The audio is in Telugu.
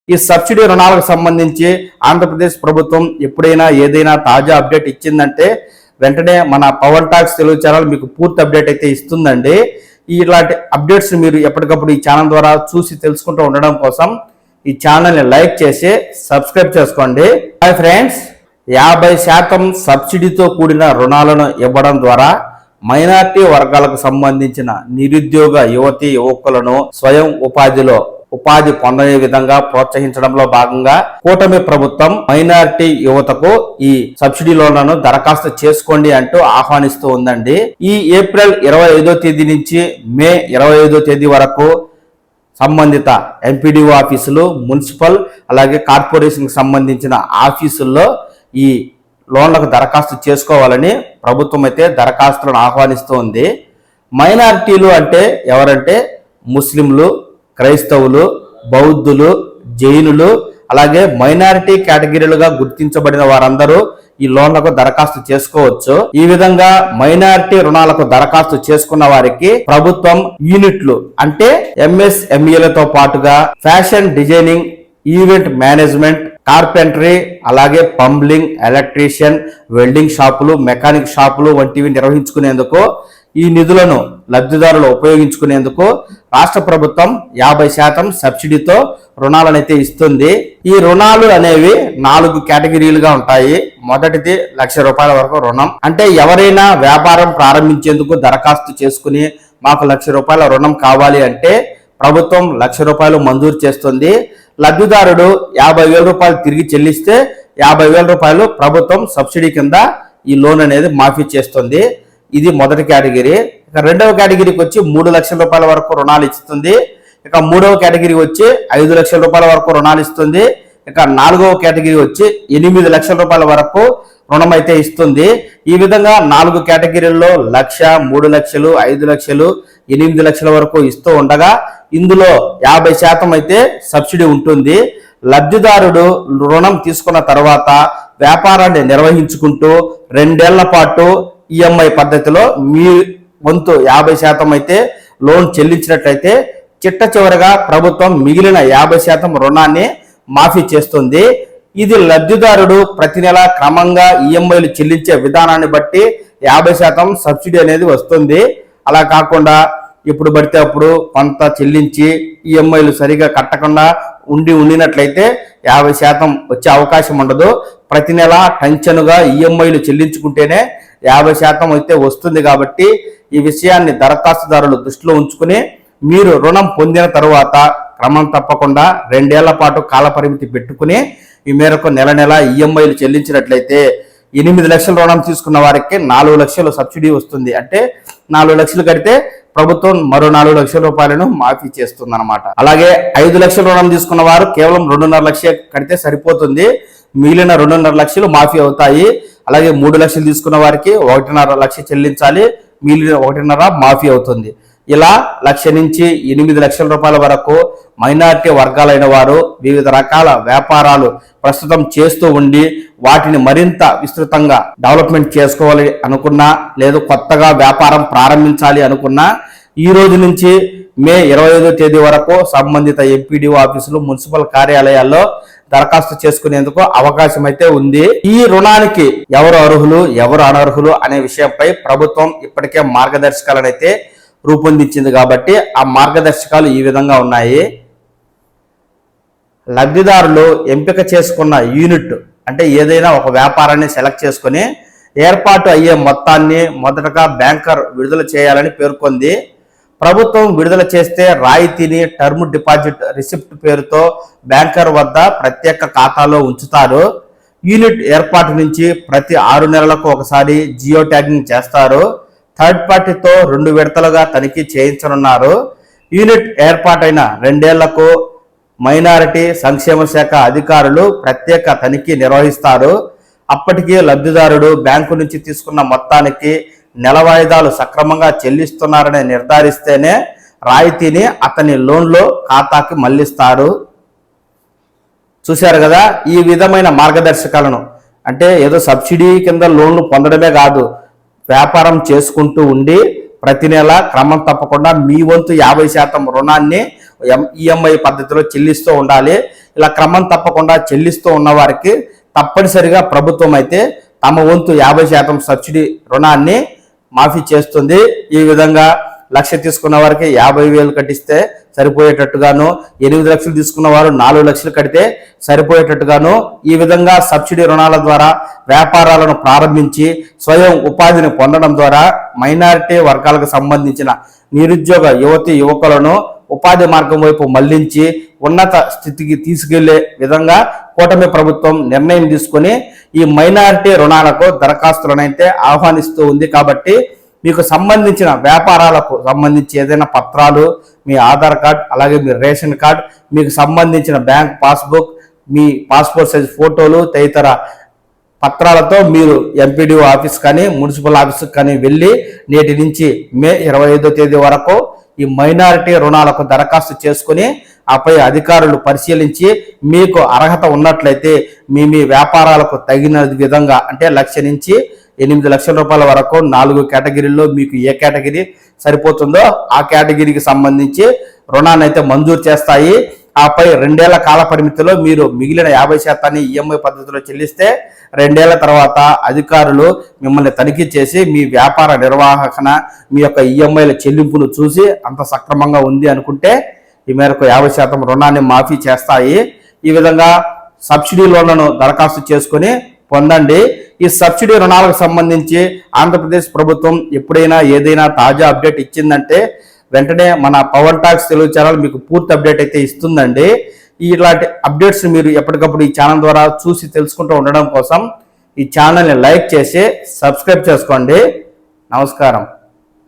ఈ సబ్సిడీ రుణాలకు సంబంధించి ఆంధ్రప్రదేశ్ ప్రభుత్వం ఎప్పుడైనా ఏదైనా తాజా అప్డేట్ ఇచ్చిందంటే వెంటనే మన పవన్ టాక్స్ తెలుగు ఛానల్ మీకు పూర్తి అప్డేట్ అయితే ఇస్తుందండి. ఇలాంటి అప్డేట్స్ మీరు ఎప్పటికప్పుడు ఈ ఛానల్ ద్వారా చూసి తెలుసుకుంటూ ఉండడం కోసం ఈ ఛానల్ని లైక్ చేసి సబ్స్క్రైబ్ చేసుకోండి. హాయ్ ఫ్రెండ్స్, 50% సబ్సిడీతో కూడిన రుణాలను ఇవ్వడం ద్వారా మైనారిటీ వర్గాలకు సంబంధించిన నిరుద్యోగ యువతీ యువకులను స్వయం ఉపాధి పొందే విధంగా ప్రోత్సహించడంలో భాగంగా కూటమి ప్రభుత్వం మైనారిటీ యువతకు ఈ సబ్సిడీ లోన్లను దరఖాస్తు చేసుకోండి అంటూ ఆహ్వానిస్తూ ఉందండి. ఈ ఏప్రిల్ 25వ తేదీ నుంచి మే 25వ తేదీ వరకు సంబంధిత ఎంపీడీఓ ఆఫీసులు, మున్సిపల్ అలాగే కార్పొరేషన్కి సంబంధించిన ఆఫీసుల్లో ఈ లోన్లకు దరఖాస్తు చేసుకోవాలని ప్రభుత్వం అయితే దరఖాస్తులను ఆహ్వానిస్తూ ఉంది. మైనారిటీలు అంటే ఎవరంటే ముస్లింలు, క్రైస్తవులు, బౌద్ధులు, జైనులు అలాగే మైనారిటీ కేటగిరీలుగా గుర్తించబడిన వారందరూ ఈ లోన్లకు దరఖాస్తు చేసుకోవచ్చు. ఈ విధంగా మైనారిటీ రుణాలకు దరఖాస్తు చేసుకున్న వారికి ప్రభుత్వం యూనిట్లు అంటే ఎంఎస్ఎంఈలతో పాటుగా fashion designing, event management, carpentry అలాగే పంబ్లింగ్, ఎలక్ట్రీషియన్, వెల్డింగ్ షాపులు, మెకానిక్ షాపులు వంటివి నిర్వహించుకునేందుకు ఈ నిధులను లబ్ధిదారులు ఉపయోగించుకునేందుకు రాష్ట్ర ప్రభుత్వం 50% సబ్సిడీతో రుణాలనైతే ఇస్తుంది. ఈ రుణాలు అనేవి 4 కేటగిరీలుగా ఉంటాయి. మొదటిది ₹1,00,000 వరకు రుణం. అంటే ఎవరైనా వ్యాపారం ప్రారంభించేందుకు దరఖాస్తు చేసుకుని మాకు ₹1,00,000 రుణం కావాలి అంటే ప్రభుత్వం ₹1,00,000 మంజూరు చేస్తుంది. లబ్ధిదారుడు ₹50,000 తిరిగి చెల్లిస్తే ₹50,000 ప్రభుత్వం సబ్సిడీ కింద ఈ లోన్ అనేది మాఫీ చేస్తుంది. ఇది మొదటి కేటగిరీ. ఇక రెండవ కేటగిరీకి వచ్చి ₹3,00,000 వరకు రుణాలు ఇస్తుంది. ఇక మూడవ కేటగిరీ వచ్చి ₹5,00,000 వరకు రుణాలు ఇస్తుంది. ఇక నాలుగవ కేటగిరీ వచ్చి ₹8,00,000 వరకు రుణం అయితే ఇస్తుంది. ఈ విధంగా 4 కేటగిరీల్లో 1,00,000, 3,00,000, 5,00,000, 8,00,000 వరకు ఇస్తూ ఉండగా ఇందులో 50% అయితే సబ్సిడీ ఉంటుంది. లబ్ధిదారుడు రుణం తీసుకున్న తర్వాత వ్యాపారాన్ని నిర్వహించుకుంటూ 2 ఏళ్ల పాటు ఈఎంఐ పద్ధతిలో మీ వంతు 50% అయితే లోన్ చెల్లించినట్లయితే చిట్ట చివరగా ప్రభుత్వం మిగిలిన 50% రుణాన్ని మాఫీ చేస్తుంది. ఇది లబ్ధిదారుడు ప్రతి నెల క్రమంగా ఈఎంఐలు చెల్లించే విధానాన్ని బట్టి 50% సబ్సిడీ అనేది వస్తుంది. అలా కాకుండా ఎప్పుడు పడితే అప్పుడు కొంత చెల్లించి ఈఎంఐలు సరిగా కట్టకుండా ఉండినట్లయితే 50% వచ్చే అవకాశం ఉండదు. ప్రతి నెల టెన్షన్గా ఈఎంఐలు చెల్లించుకుంటేనే 50% అయితే వస్తుంది. కాబట్టి ఈ విషయాన్ని దరఖాస్తుదారులు దృష్టిలో ఉంచుకుని మీరు రుణం పొందిన తరువాత క్రమం తప్పకుండా 2 ఏళ్ల పాటు కాలపరిమితి పెట్టుకుని ఈ మేరకు నెల ఈఎంఐలు చెల్లించినట్లయితే 8,00,000 రుణం తీసుకున్న వారికి 4,00,000 సబ్సిడీ వస్తుంది. అంటే 4,00,000 కడితే ప్రభుత్వం మరో ₹4,00,000 మాఫీ చేస్తుంది అనమాట. అలాగే 5,00,000 రుణం తీసుకున్న వారు కేవలం 2,50,000 కడితే సరిపోతుంది. మిగిలిన 2,50,000 మాఫీ అవుతాయి. అలాగే 3,00,000 తీసుకున్న వారికి 1,50,000 చెల్లించాలి, మిగిలిన 1,50,000 మాఫీ అవుతుంది. ఇలా 1,00,000 నుంచి 8,00,000 వరకు మైనారిటీ వర్గాలైన వారు వివిధ రకాల వ్యాపారాలు ప్రస్తుతం చేస్తూ ఉండి వాటిని మరింత విస్తృతంగా డెవలప్మెంట్ చేసుకోవాలి అనుకున్నా లేదు కొత్తగా వ్యాపారం ప్రారంభించాలి అనుకున్నా ఈ రోజు నుంచి మే 25వ తేదీ వరకు సంబంధిత ఎంపీడీఓ ఆఫీసులు, మున్సిపల్ కార్యాలయాల్లో దరఖాస్తు చేసుకునేందుకు అవకాశం అయితే ఉంది. ఈ రుణానికి ఎవరు అర్హులు, ఎవరు అనర్హులు అనే విషయంపై ప్రభుత్వం ఇప్పటికే మార్గదర్శకాలను అయితే రూపొందించింది. కాబట్టి ఆ మార్గదర్శకాలు ఈ విధంగా ఉన్నాయి. లబ్ధిదారులు ఎంపిక చేసుకున్న యూనిట్ అంటే ఏదైనా ఒక వ్యాపారాన్ని సెలెక్ట్ చేసుకుని ఏర్పాటు అయ్యే మొత్తాన్ని మొదటగా బ్యాంకర్ విడుదల చేయాలని పేర్కొంది. ప్రభుత్వం విడుదల చేస్తే రాయితీని టర్మ్ డిపాజిట్ రిసిప్ట్ పేరుతో బ్యాంకర్ వద్ద ప్రత్యేక ఖాతాలో ఉంచుతారు. యూనిట్ ఏర్పాటు నుంచి ప్రతి 6 నెలలకు ఒకసారి జియో ట్యాగింగ్ చేస్తారు. థర్డ్ పార్టీతో 2 విడతలుగా తనిఖీ చేయించనున్నారు. యూనిట్ ఏర్పాటైన 2 ఏళ్లకు మైనారిటీ సంక్షేమ శాఖ అధికారులు ప్రత్యేక తనిఖీ నిర్వహిస్తారు. అప్పటికే లబ్ధిదారుడు బ్యాంకు నుంచి తీసుకున్న మొత్తానికి నెల వాయిదాలు సక్రమంగా చెల్లిస్తున్నారని నిర్ధారిస్తేనే రాయితీని అతని లోన్లో ఖాతాకి మళ్లిస్తారు. చూశారు కదా ఈ విధమైన మార్గదర్శకాలను. అంటే ఏదో సబ్సిడీ కింద లోన్లు పొందడమే కాదు, వ్యాపారం చేసుకుంటూ ఉండి ప్రతి నెల క్రమం తప్పకుండా మీ వంతు 50% రుణాన్ని ఈఎంఐ పద్ధతిలో చెల్లిస్తూ ఉండాలి. ఇలా క్రమం తప్పకుండా చెల్లిస్తూ ఉన్న వారికి తప్పనిసరిగా ప్రభుత్వం అయితే తమ వంతు 50% సబ్సిడీ రుణాన్ని మాఫీ చేస్తుంది. ఈ విధంగా 1,00,000 తీసుకున్న వారికి 50,000 కట్టిస్తే సరిపోయేటట్టుగాను, 8 లక్షలు తీసుకున్న వారు 4 లక్షలు కడితే సరిపోయేటట్టుగాను ఈ విధంగా సబ్సిడీ రుణాల ద్వారా వ్యాపారాలను ప్రారంభించి స్వయం ఉపాధిని పొందడం ద్వారా మైనారిటీ వర్గాలకు సంబంధించిన నిరుద్యోగ యువకులను ఉపాధి మార్గం వైపు మళ్లించి ఉన్నత స్థితికి తీసుకెళ్లే విధంగా కూటమి ప్రభుత్వం నిర్ణయం తీసుకుని ఈ మైనారిటీ రుణాలకు దరఖాస్తులనైతే ఆహ్వానిస్తూ ఉంది. కాబట్టి మీకు సంబంధించిన వ్యాపారాలకు సంబంధించి ఏదైనా పత్రాలు, మీ ఆధార్ కార్డ్, అలాగే మీ రేషన్ కార్డ్, మీకు సంబంధించిన బ్యాంక్ పాస్బుక్, మీ పాస్పోర్ట్ సైజ్ ఫోటోలు తదితర పత్రాలతో మీరు ఎంపీడీఓ ఆఫీస్ కానీ మున్సిపల్ ఆఫీస్కి కానీ వెళ్ళి నేటి నుంచి మే 25వ తేదీ వరకు ఈ మైనారిటీ రుణాలకు దరఖాస్తు చేసుకుని ఆపై అధికారులు పరిశీలించి మీకు అర్హత ఉన్నట్లయితే మీ వ్యాపారాలకు తగిన విధంగా అంటే 1,00,000 నుంచి 8 లక్షల రూపాయల వరకు 4 కేటగిరీల్లో మీకు ఏ కేటగిరీ సరిపోతుందో ఆ కేటగిరీకి సంబంధించి రుణాన్ని అయితే మంజూరు చేస్తాయి. ఆపై 2 ఏళ్ల కాల పరిమితిలో మీరు మిగిలిన 50% ఈఎంఐ పద్ధతిలో చెల్లిస్తే 2 ఏళ్ల తర్వాత అధికారులు మిమ్మల్ని తనిఖీ చేసి మీ వ్యాపార నిర్వహణ, మీ యొక్క ఈఎంఐల చెల్లింపును చూసి అంత సక్రమంగా ఉంది అనుకుంటే ఈ మేరకు 50% రుణాన్ని మాఫీ చేస్తాయి. ఈ విధంగా సబ్సిడీ లోన్లను దరఖాస్తు చేసుకుని పొందండి. ఈ సబ్సిడీ రుణాలకు సంబంధించి ఆంధ్రప్రదేశ్ ప్రభుత్వం ఎప్పుడైనా ఏదైనా తాజా అప్డేట్ ఇచ్చిందంటే వెంటనే మన పవన్ టాక్స్ తెలుగు ఛానల్ మీకు పూర్తి అప్డేట్ అయితే ఇస్తుందండి. ఇలాంటి అప్డేట్స్ మీరు ఎప్పటికప్పుడు ఈ ఛానల్ ద్వారా చూసి తెలుసుకుంటూ ఉండడం కోసం ఈ ఛానల్ని లైక్ చేసి సబ్స్క్రైబ్ చేసుకోండి. నమస్కారం.